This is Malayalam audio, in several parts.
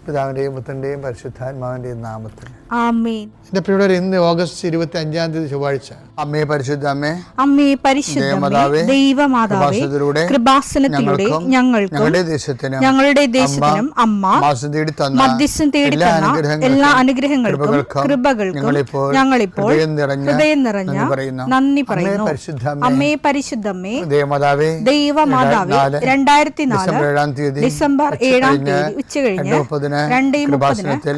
പിതാവിൻ്റെയും പുത്രൻ്റെയും പരിശുദ്ധാത്മാവിൻ്റെയും നാമത്തിൽ ആമേൻ. എൻ്റെ പ്രിയപ്പെട്ടവരെ, ഇന്ന് ഓഗസ്റ്റ് 25 ചൊവ്വാഴ്ച. അമ്മേ പരിശുദ്ധ അമ്മേ, അമ്മേ പരിശുദ്ധമേ, ദൈവമാതാവേ, കൃപാസനത്തിലൂടെ ഞങ്ങൾക്കും ഞങ്ങളുടെ ദേശത്തിനും അമ്മ മധ്യസ്ഥം തേടി തന്ന എല്ലാ അനുഗ്രഹങ്ങൾക്കും കൃപകൾക്കും ഞങ്ങളിപ്പോൾ ഹൃദയം നിറഞ്ഞ നന്ദി പറയുന്നു. അമ്മേ പരിശുദ്ധമേ, ദൈവമാതാവേ, 2004 ഡിസംബർ 7 ഉച്ചകഴിഞ്ഞ് 2:30 കൃപാസനത്തിൽ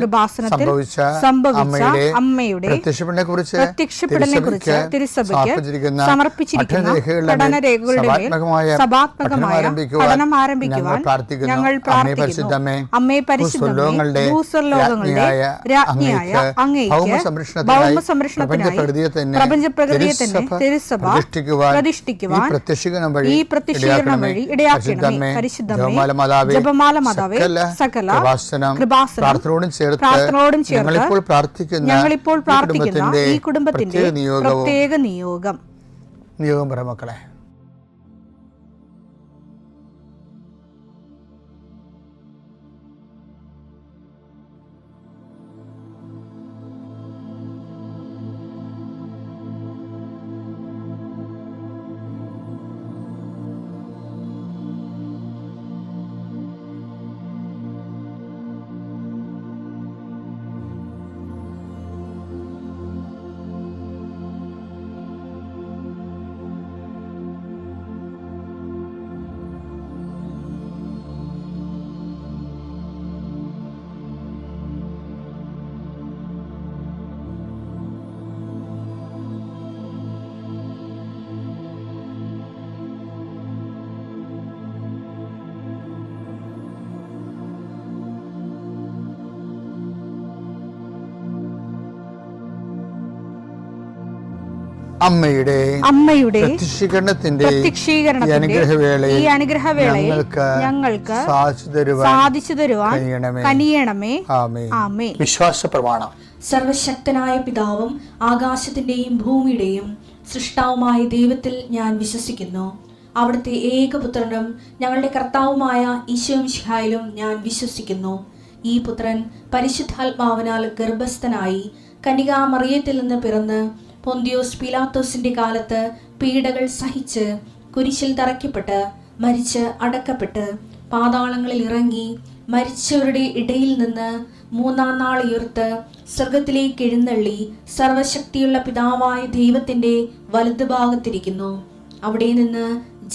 സംഭവിച്ച അമ്മയുടെ പ്രത്യക്ഷപ്പെടലിനെക്കുറിച്ച് തിരുസഭയ്ക്ക് സമർപ്പിച്ചിരിക്കുന്ന പഠനരേഖകളുടെ സഭാത്മകമായ പഠനം ആരംഭിക്കുവാൻ ഞങ്ങൾ പ്രാർത്ഥിക്കുന്നു. അമ്മേ പരിശുദ്ധമേ, ഭൂസ്വർലോകങ്ങളുടെ രാജ്ഞിയായ അങ്ങേയ്ക്ക് ഭൗമസംരക്ഷണത്തിനായി പ്രപഞ്ചപ്രകൃതിയെ തന്നെ തിരുസഭ പ്രതിഷ്ഠിക്കുവാൻ ഈ പ്രത്യക്ഷീകരണം വഴി ഇടയാക്കണമേ. പരിശുദ്ധമേ, ജപമാല മാതാവേ, സകല കൃപാസനം പ്രാർത്ഥനയോടും ചേർത്ത് ഞങ്ങളിപ്പോൾ പ്രാർത്ഥിക്കുന്ന ഈ കുടുംബത്തിന്റെ പ്രത്യേക നിയോഗം പറ മക്കളെ. അമ്മയുടെ പ്രത്യക്ഷീകരണത്തിന്റെ ഈ അനുഗ്രഹവേളയിൽ ഞങ്ങൾക്ക് സാധിച്ചു തരുവാൻ കനിയണമേ. ആമേൻ. വിശ്വാസ പ്രമാണം. സർവശക്തനായ പിതാവും ആകാശത്തിന്റെയും ഭൂമിയുടെയും സൃഷ്ടാവുമായ ദൈവത്തിൽ ഞാൻ വിശ്വസിക്കുന്നു. അവിടുത്തെ ഏകപുത്രനും ഞങ്ങളുടെ കർത്താവുമായ ഈശോമിശിഹായിലും ഞാൻ വിശ്വസിക്കുന്നു. ഈ പുത്രൻ പരിശുദ്ധാത്മാവിനാൽ ഗർഭസ്ഥനായി കന്യകാമറിയത്തിൽ നിന്ന് പിറന്ന് പൊന്തിയോസ് പീലാത്തോസിന്റെ കാലത്ത് പീഡകൾ സഹിച്ച് കുരിശിൽ തറയ്ക്കപ്പെട്ട് മരിച്ച് അടക്കപ്പെട്ട് പാതാളങ്ങളിൽ ഇറങ്ങി മരിച്ചവരുടെ ഇടയിൽ നിന്ന് 3-ാം നാൾ ഉയർത്ത് സ്വർഗത്തിലേക്ക് എഴുന്നള്ളി സർവശക്തിയുള്ള പിതാവായ ദൈവത്തിന്റെ വലതുഭാഗത്തിരിക്കുന്നു. അവിടെ നിന്ന്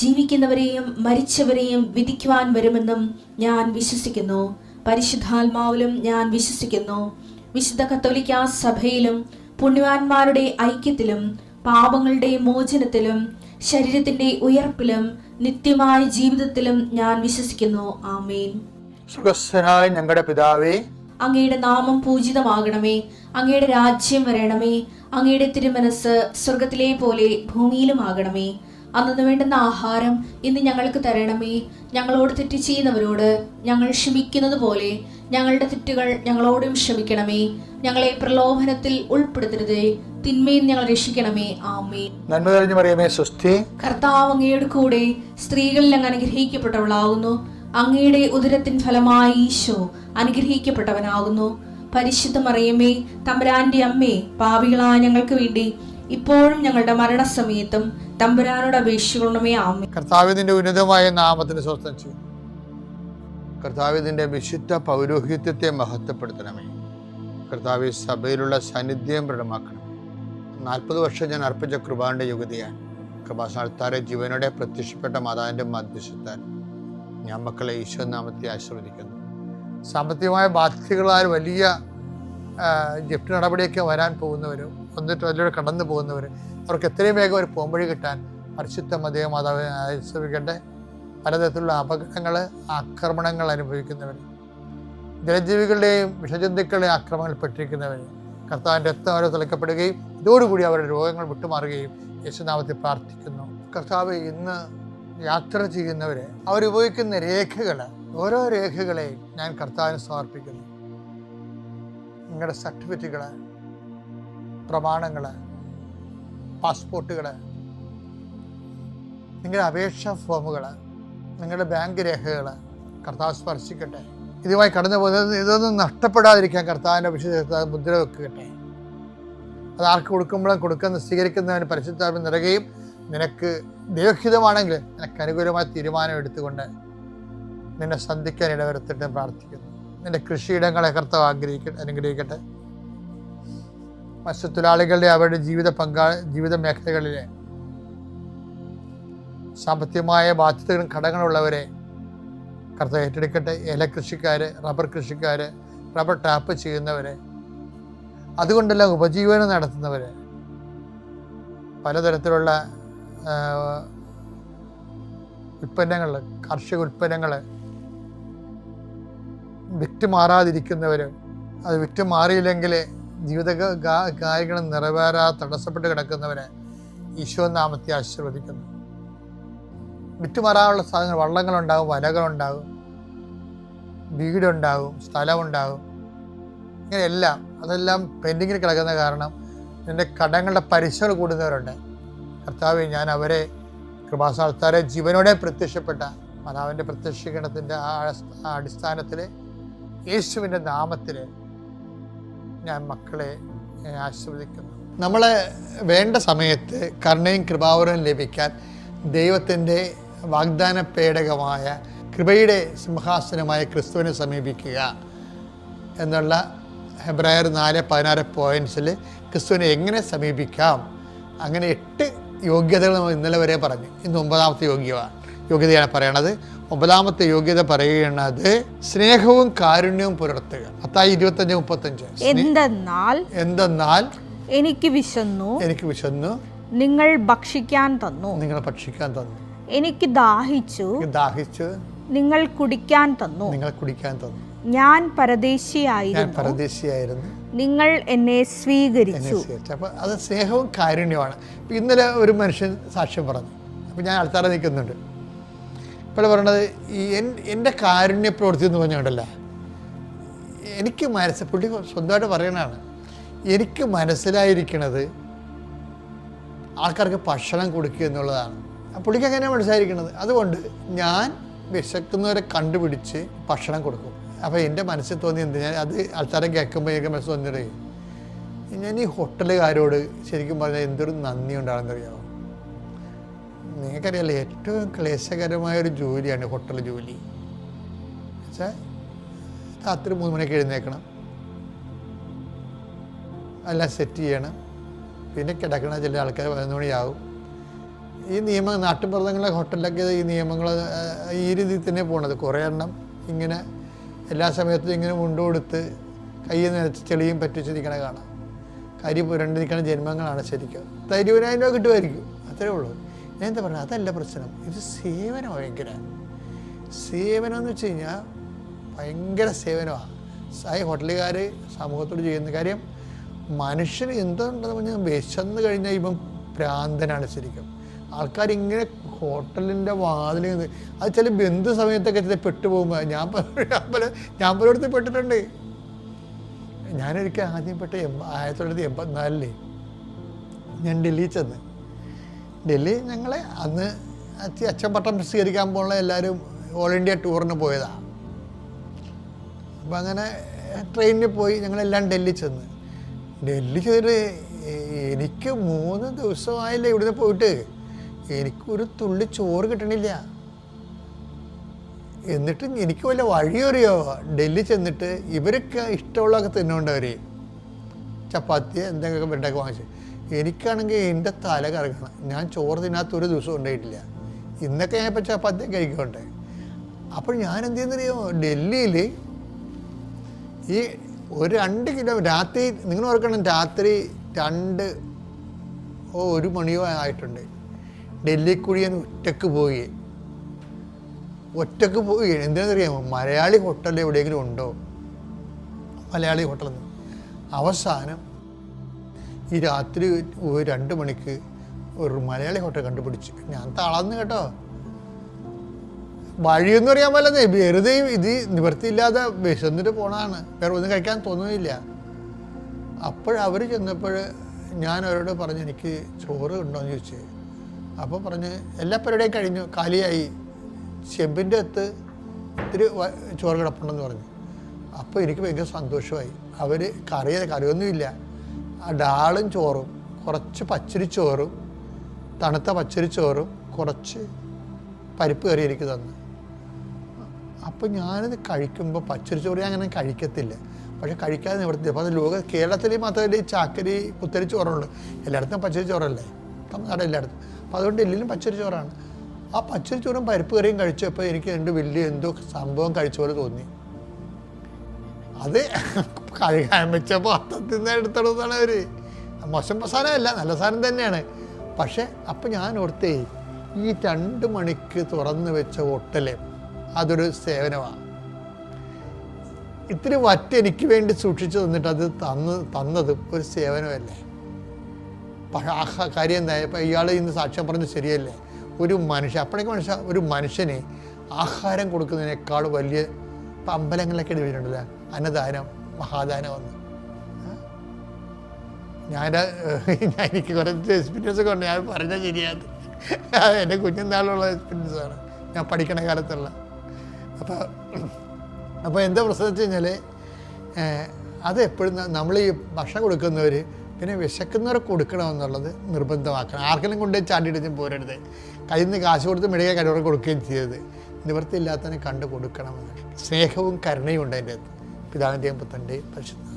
ജീവിക്കുന്നവരെയും മരിച്ചവരെയും വിധിക്കുവാൻ വരുമെന്നും ഞാൻ വിശ്വസിക്കുന്നു. പരിശുദ്ധാത്മാവിലും ഞാൻ വിശ്വസിക്കുന്നു. വിശുദ്ധ കത്തോലിക്കാ സഭയിലും പുണ്യവാന്മാരുടെ ഐക്യത്തിലും പാപങ്ങളുടെ മോചനത്തിലും ശരീരത്തിന്റെ ഉയർപ്പിലും നിത്യമായ ജീവിതത്തിലും ഞാൻ വിശ്വസിക്കുന്നു. ആമേൻ. സുഖസ്ഥനായ ഞങ്ങളുടെ പിതാവേ, അങ്ങയുടെ നാമം പൂജിതമാകണമേ. അങ്ങയുടെ രാജ്യം വരണമേ. അങ്ങയുടെ തിരുമനസ് സ്വർഗത്തിലെ പോലെ ഭൂമിയിലും ആകണമേ. അന്നു വേണ്ടുന്ന ആഹാരം ഇന്ന് ഞങ്ങൾക്ക് തരണമേ. ഞങ്ങളോട് തെറ്റ് ചെയ്യുന്നവരോട് ഞങ്ങൾ ക്ഷമിക്കുന്നത് പോലെ ഞങ്ങളുടെ തെറ്റുകൾ ഞങ്ങളോടും ക്ഷമിക്കണമേ. ഞങ്ങളെ പ്രലോഭനത്തിൽ ഉൾപ്പെടുത്തരുതേ, തിന്മയിൽ ഞങ്ങൾ രക്ഷിക്കണമേ. ആമേൻ. നന്മ നിറഞ്ഞ മറിയമേ, സ്വസ്തി. കർത്താവ് അങ്ങയുടെ കൂടെ സ്ത്രീകളിൽ അങ്ങ് അനുഗ്രഹിക്കപ്പെട്ടവളാകുന്നു. അങ്ങയുടെ ഉദരത്തിൻ ഫലമായി ഈശോ അനുഗ്രഹിക്കപ്പെട്ടവനാകുന്നു. പരിശുദ്ധ മറിയമേ, തമ്പുരാന്റെ അമ്മേ, പാപികളായ ഞങ്ങൾക്ക് വേണ്ടി ഇപ്പോഴും ഞങ്ങളുടെ മരണസമയത്തും തമ്പുരാനോട് അപേക്ഷിക്കണമേ. ആമേൻ. കർത്താവിന്റെ ഉന്നതമായ നാമത്തിന് സ്വസ്ഥം ചെയ്യും. കർത്താവിന്റെ വിശുദ്ധ പൗരോഹിത്യത്തെ മഹത്വപ്പെടുത്തണമേ. കർത്താവ് സഭയിലുള്ള സാന്നിധ്യം പ്രകടമാക്കണമേ. 40 വർഷം ഞാൻ അർപ്പിച്ച കൃപാന്റെ യുഗതിയാണ്. കൃപാസ്ഥാനത്താരെ ജീവനോടെ പ്രത്യക്ഷപ്പെട്ട മാതാവിന്റെ മധ്യസ്ഥത്താൽ ഞാൻ മക്കളെ ഈശോ നാമത്തെ ആശീർവദിക്കുന്നു. സാമ്പത്തികമായ ബാധ്യതകളാൽ വലിയ ജപ്തി നടപടിയൊക്കെ വരാൻ പോകുന്നവരും വന്നിട്ട് അതിലൂടെ കടന്നു പോകുന്നവർ അവർക്ക് എത്രയും വേഗം ഒരു പോംവഴി കിട്ടാൻ പരിശുദ്ധ മദൈവ മാതാവിനെ ആശ്രയിക്കട്ടെ. പലതരത്തിലുള്ള അപകടങ്ങൾ, ആക്രമണങ്ങൾ അനുഭവിക്കുന്നവർ, ജലജീവികളുടെയും വിഷജന്തുക്കളുടെയും ആക്രമണങ്ങളിൽ പെട്ടിരിക്കുന്നവർ കർത്താവിൻ്റെ രക്തം അവരെ തിളക്കപ്പെടുകയും ഇതോടുകൂടി അവരുടെ രോഗങ്ങൾ വിട്ടുമാറുകയും യേശുനാമത്തിൽ പ്രാർത്ഥിക്കുന്നു. കർത്താവ് ഇന്ന് യാത്ര ചെയ്യുന്നവരെ അവരുപയോഗിക്കുന്ന രേഖകൾ, ഓരോ രേഖകളെയും ഞാൻ കർത്താവിന് സമർപ്പിക്കുന്നു. നിങ്ങളുടെ സർട്ടിഫിക്കറ്റുകൾ, പ്രമാണങ്ങൾ, പാസ്പോർട്ടുകൾ, നിങ്ങളുടെ അപേക്ഷാ ഫോമുകൾ, നിങ്ങളുടെ ബാങ്ക് രേഖകൾ കർത്താവ് സ്പർശിക്കട്ടെ. ഇതുമായി കടന്നു പോകുന്നത് ഇതൊന്നും നഷ്ടപ്പെടാതിരിക്കാൻ കർത്താവിൻ്റെ വിശുദ്ധ മുദ്ര വെക്കുകട്ടെ. അത് ആർക്ക് കൊടുക്കുമ്പോഴും കൊടുക്കുന്ന സ്വീകരിക്കുന്നവന് പരിശുദ്ധാത്മ നിറയുകയും നിനക്ക് ദൈവഹിതമാണെങ്കിൽ നിനക്ക് അനുകൂലമായ തീരുമാനം എടുത്തുകൊണ്ട് നിന്നെ സന്ധിക്കാൻ ഇടവരുത്തിട്ട് പ്രാർത്ഥിക്കുന്നു. നിന്റെ കൃഷിയിടങ്ങളെ കർത്താവ് അനുഗ്രഹിക്കട്ടെ. മത്സ്യത്തൊഴിലാളികളുടെ അവരുടെ ജീവിത മേഖലകളിലെ സാമ്പത്തികമായ ബാധ്യതകളും കടങ്ങളുള്ളവരെ കർത്താവ് ഏറ്റെടുക്കട്ടെ. ഏലകൃഷിക്കാർ, റബ്ബർ കൃഷിക്കാർ, റബ്ബർ ടാപ്പ് ചെയ്യുന്നവരെ, അതുകൊണ്ടെല്ലാം ഉപജീവനം നടത്തുന്നവർ, പലതരത്തിലുള്ള ഉൽപ്പന്നങ്ങൾ, കാർഷിക ഉൽപ്പന്നങ്ങൾ വിറ്റുമാറാതിരിക്കുന്നവർ, അത് വിറ്റുമാറിയില്ലെങ്കിൽ ജീവിത കാര്യങ്ങൾ നിറവേറാതെ തടസ്സപ്പെട്ട് കിടക്കുന്നവരെ ഈശോ നാമത്തെ ആശീർവദിക്കുന്നു. വിറ്റുമാറാനുള്ള സാധനങ്ങൾ, വള്ളങ്ങളുണ്ടാകും, വലകളുണ്ടാകും, വീടുണ്ടാകും, സ്ഥലമുണ്ടാകും, ഇങ്ങനെയെല്ലാം അതെല്ലാം പെൻഡിങ്ങിൽ കിടക്കുന്ന കാരണം നിൻ്റെ കടങ്ങളുടെ പലിശകൾ കൂടുന്നവരുണ്ട്. കർത്താവേ, ഞാൻ അവരെ കൃപാസ്ഥാനത്താരെ ജീവനോടെ പ്രത്യക്ഷപ്പെട്ട മാതാവിൻ്റെ പ്രത്യക്ഷീകരണത്തിൻ്റെ അടിസ്ഥാനത്തിൽ യേശുവിൻ്റെ നാമത്തിൽ ഞാൻ മക്കളെ ആശീർവദിക്കുന്നു. നമ്മളെ വേണ്ട സമയത്ത് കരുണയും കൃപാവരവും ലഭിക്കാൻ ദൈവത്തിൻ്റെ വാഗ്ദാന പേടകമായ കൃപയുടെ സിംഹാസനമായ ക്രിസ്തുവിനെ സമീപിക്കുക എന്നുള്ള ഹെബ്രായർ 4:16 പോയിൻറ്റ്സിൽ ക്രിസ്തുവിനെ എങ്ങനെ സമീപിക്കാം, അങ്ങനെ 8 യോഗ്യതകൾ നമ്മൾ ഇന്നലെ വരെ പറഞ്ഞു. ഇന്ന് 9ാമത്തെ യോഗ്യതയാണ് പറയണത്. 9ാമത്തെ യോഗ്യത പറയുന്നത് സ്നേഹവും കാരുണ്യവും പുലർത്തുക. മത്തായി 25:35 എന്തെന്നാൽ എനിക്ക് വിശന്നു നിങ്ങൾ ഭക്ഷിക്കാൻ തന്നു, എനിക്ക് ദാഹിച്ചു നിങ്ങൾ കുടിക്കാൻ തന്നു, ഞാൻ പരദേശിയായിരുന്നു നിങ്ങൾ എന്നെ സ്വീകരിച്ചു. അപ്പോൾ അത് സ്നേഹവും കാരുണ്യമാണ്. ഇന്നലെ ഒരു മനുഷ്യൻ സാക്ഷ്യം പറഞ്ഞു. അപ്പോൾ ഞാൻ ആൾക്കാരെ നിൽക്കുന്നുണ്ട്. ഇപ്പോൾ പറയണത് എൻ്റെ കാരുണ്യ പ്രവൃത്തി എന്ന് പറഞ്ഞുകൊണ്ടല്ല, എനിക്ക് പുള്ളി സ്വന്തമായിട്ട് പറയണതാണ്, എനിക്ക് മനസ്സിലായിരിക്കണത് ആൾക്കാർക്ക് ഭക്ഷണം കൊടുക്കുക എന്നുള്ളതാണ്. പുള്ളിക്ക് അങ്ങനെയാണ് മനസ്സിലായിരിക്കുന്നത്. അതുകൊണ്ട് ഞാൻ വിശക്കുന്നവരെ കണ്ടുപിടിച്ച് ഭക്ഷണം കൊടുക്കും. അപ്പോൾ എൻ്റെ മനസ്സിൽ തോന്നി ഞാൻ അത് ആൾക്കാരെ കേൾക്കുമ്പോൾ എനിക്ക് മനസ്സിൽ തോന്നിയത്, ഞാൻ ഈ ഹോട്ടലുകാരോട് ശരിക്കും പറഞ്ഞാൽ എന്തൊരു നന്ദി ഉണ്ടാകുന്നറിയാമോ? നിങ്ങൾക്കറിയാമല്ലോ, ഏറ്റവും ക്ലേശകരമായൊരു ജോലിയാണ് ഹോട്ടൽ ജോലി. വെച്ചാൽ രാത്രി 3 മണിക്ക് എഴുന്നേൽക്കണം, എല്ലാം സെറ്റ് ചെയ്യണം, പിന്നെ കിടക്കണ ചില ആൾക്കാർ 11 മണിയാവും. ഈ നാട്ടുപുറങ്ങളിലെ ഹോട്ടലിലൊക്കെ ഈ നിയമങ്ങൾ ഈ രീതിയിൽ തന്നെ പോണത്. കുറേ എണ്ണം ഇങ്ങനെ എല്ലാ സമയത്തും ഇങ്ങനെ മുണ്ടുകൊടുത്ത് കയ്യിൽ നിറച്ച് ചെളിയും പറ്റിച്ചിരിക്കണ കാണാം. കരി പുരണ്ടിരിക്കണ ജന്മങ്ങളാണ് ശരിക്കും. 20,000 രൂപ കിട്ടുമായിരിക്കും, അത്രേ ഉള്ളൂ. ഞാൻ എന്താ പറയുക, അതല്ല പ്രശ്നം. ഇത് സേവനം. ഭയങ്കര സേവനം എന്ന് വെച്ച് കഴിഞ്ഞാൽ ഭയങ്കര സേവനമാണ്. ഹോട്ടലുകാർ സമൂഹത്തോട് ചെയ്യുന്ന കാര്യം. മനുഷ്യന് എന്തുണ്ടെന്ന് പറഞ്ഞാൽ വിശന്ന് കഴിഞ്ഞാൽ ഇപ്പം ഭ്രാന്തനാണ് ശരിക്കും. ആൾക്കാരിങ്ങനെ ഹോട്ടലിൻ്റെ വാതിൽ അത് ചില ബന്ധു സമയത്തൊക്കെ പെട്ടുപോകുമ്പോൾ ഞാൻ പലയിടത്ത് പെട്ടിട്ടുണ്ട്. ഞാനൊരിക്കൽ ആദ്യം പെട്ട 1984 ഞാൻ ഡൽഹിയിൽ ചെന്ന്. ഡൽഹി ഞങ്ങളെ അന്ന് അച്ഛൻ പട്ടം സ്വീകരിക്കാൻ പോകുന്ന എല്ലാവരും ഓൾ ഇന്ത്യ ടൂറിന് പോയതാണ്. അപ്പം അങ്ങനെ ട്രെയിനിൽ പോയി ഞങ്ങളെല്ലാം ഡൽഹി ചെന്ന്. ഡൽഹി ചെന്നിട്ട് എനിക്ക് 3 ദിവസമായില്ലേ ഇവിടുന്ന് പോയിട്ട്, എനിക്കൊരു തുള്ളി ചോറ് കിട്ടണില്ല. എന്നിട്ട് എനിക്ക് വല്ല വഴിയറിയോ? ഡൽഹി ചെന്നിട്ട് ഇവരൊക്കെ ഇഷ്ടമുള്ളതൊക്കെ തിന്നുകൊണ്ടവർ ചപ്പാത്തി എന്തെങ്കിലുമൊക്കെ ബ്രെഡൊക്കെ വാങ്ങിച്ച്. എനിക്കാണെങ്കിൽ എൻ്റെ തല കറങ്ങണം. ഞാൻ ചോറ് തിന്നാത്ത ഒരു ദിവസം ഉണ്ടായിട്ടില്ല. ഇന്നൊക്കെ ഞാൻ ഇപ്പോൾ ചപ്പാത്തി കഴിക്കണ്ടേ. അപ്പോൾ ഞാൻ എന്ത് ചെയ്യുന്നറിയോ, ഡൽഹിയിൽ ഈ ഒരു 2 കിലോ രാത്രി, നിങ്ങൾ ഓർക്കണം, രാത്രി 1 മണിയോ ആയിട്ടുണ്ട്. ഡൽഹി കൂടി ഞാൻ ഒറ്റക്ക് പോയി. എന്താണെന്നറിയാമോ? മലയാളി ഹോട്ടൽ എവിടെയെങ്കിലും ഉണ്ടോ? മലയാളി ഹോട്ടലിൽ നിന്ന് അവസാനം ഈ രാത്രി 2 മണിക്ക് ഒരു മലയാളി ഹോട്ടൽ കണ്ടുപിടിച്ച്. ഞാൻ തളർന്നു കേട്ടോ. വഴിയൊന്നും അറിയാൻ പറ്റുന്നേ, വെറുതെ ഇത് നിവൃത്തിയില്ലാതെ വിശന്നിട്ട് പോണതാണ്, വേറെ ഒന്നും കഴിക്കാൻ തോന്നുന്നില്ല. അപ്പോഴവർ ചെന്നപ്പോൾ ഞാൻ അവരോട് പറഞ്ഞു, എനിക്ക് ചോറ് ഉണ്ടോയെന്ന് ചോദിച്ചു. അപ്പോൾ പറഞ്ഞ് എല്ലാ പരിപാടിയും കഴിഞ്ഞു, കാലിയായി, ചെമ്പിൻ്റെ അകത്ത് ഇത്തിരി ചോറ് കിടപ്പുണ്ടെന്ന് പറഞ്ഞു. അപ്പോൾ എനിക്ക് ഭയങ്കര സന്തോഷമായി. അവർ കറിയൊന്നുമില്ല, ഡാളും ചോറും കുറച്ച് പച്ചരിച്ചോറും തണുത്ത പച്ചരിച്ചോറും കുറച്ച് പരിപ്പ് കറി എനിക്ക് തന്നു. അപ്പോൾ ഞാനത് കഴിക്കുമ്പോൾ പച്ചരിച്ചോറ് ഞാൻ അങ്ങനെ കഴിക്കത്തില്ല, പക്ഷെ കഴിക്കാതെ നിവർത്തില്ല. അപ്പോൾ അത് കേരളത്തിൽ മാത്രമല്ല ഈ ചാക്കരി കുത്തരി ചോറുള്ളൂ, എല്ലായിടത്തും പച്ചരി ചോറല്ലേ, തമിഴ്നാട് എല്ലായിടത്തും. അപ്പോൾ അതുകൊണ്ട് എല്ലാം പച്ചരി ചോറാണ്. ആ പച്ചരി ചോറും പരിപ്പ് കറിയും കഴിച്ചപ്പോൾ എനിക്ക് വലിയ എന്തോ സംഭവം കഴിച്ച പോലെ തോന്നി. അത് കഴുകാൻ വെച്ചപ്പോൾ അത്തത്തിൽ നിന്ന് എടുത്തോളാണ് അവർ. മോശം സാധനമല്ല, നല്ല സാധനം തന്നെയാണ്. പക്ഷെ അപ്പം ഞാൻ ഓർത്തേ, ഈ 2 മണിക്ക് തുറന്ന് വെച്ച ഹോട്ടൽ അതൊരു സേവനമാണ്. ഇത്തിരി വറ്റ് എനിക്ക് വേണ്ടി സൂക്ഷിച്ചു തന്നിട്ട് അത് തന്നതും ഒരു സേവനമല്ലേ. പക്ഷേ ആ കാര്യം എന്തായാലും ഇപ്പം ഇയാൾ ഇന്ന് സാക്ഷ്യം പറഞ്ഞത് ശരിയല്ലേ. ഒരു മനുഷ്യന് ആഹാരം കൊടുക്കുന്നതിനേക്കാൾ വലിയ ഇപ്പം അമ്പലങ്ങളിലൊക്കെ എഴുതിയിട്ടുണ്ടല്ലോ, അന്നദാനം മഹാദാനം എന്ന്. എനിക്ക് കുറച്ച് എക്സ്പീരിയൻസ് ഒക്കെ ഉണ്ട്, ഞാൻ പറഞ്ഞാൽ ശരിയാത്. എൻ്റെ കുഞ്ഞുനാളുള്ള എക്സ്പീരിയൻസാണ്, ഞാൻ പഠിക്കണ കാലത്തുള്ള. അപ്പോൾ എന്താ പ്രശ്നം വെച്ച് കഴിഞ്ഞാൽ, അത് എപ്പോഴും നമ്മൾ ഈ ഭക്ഷണം കൊടുക്കുന്നവർ പിന്നെ വിശക്കുന്നവർക്ക് കൊടുക്കണമെന്നുള്ളത് നിർബന്ധമാക്കണം. ആർക്കെങ്കിലും കൊണ്ടുപോയി ചാണ്ടിയിടും പോരരുത്. കയ്യിൽ നിന്ന് കാശ് കൊടുത്ത് മെഡിക്കൽ കഴിവർക്ക് കൊടുക്കുകയും ചെയ്തത്. നിവൃത്തിയില്ലാത്തതിനെ കണ്ടു കൊടുക്കണമെന്ന്. സ്നേഹവും കരുണയും ഉണ്ട് അതിൻ്റെ അകത്ത്. പിതാവിൻ്റെയും പുത്രൻ്റെയും പരിശുദ്ധ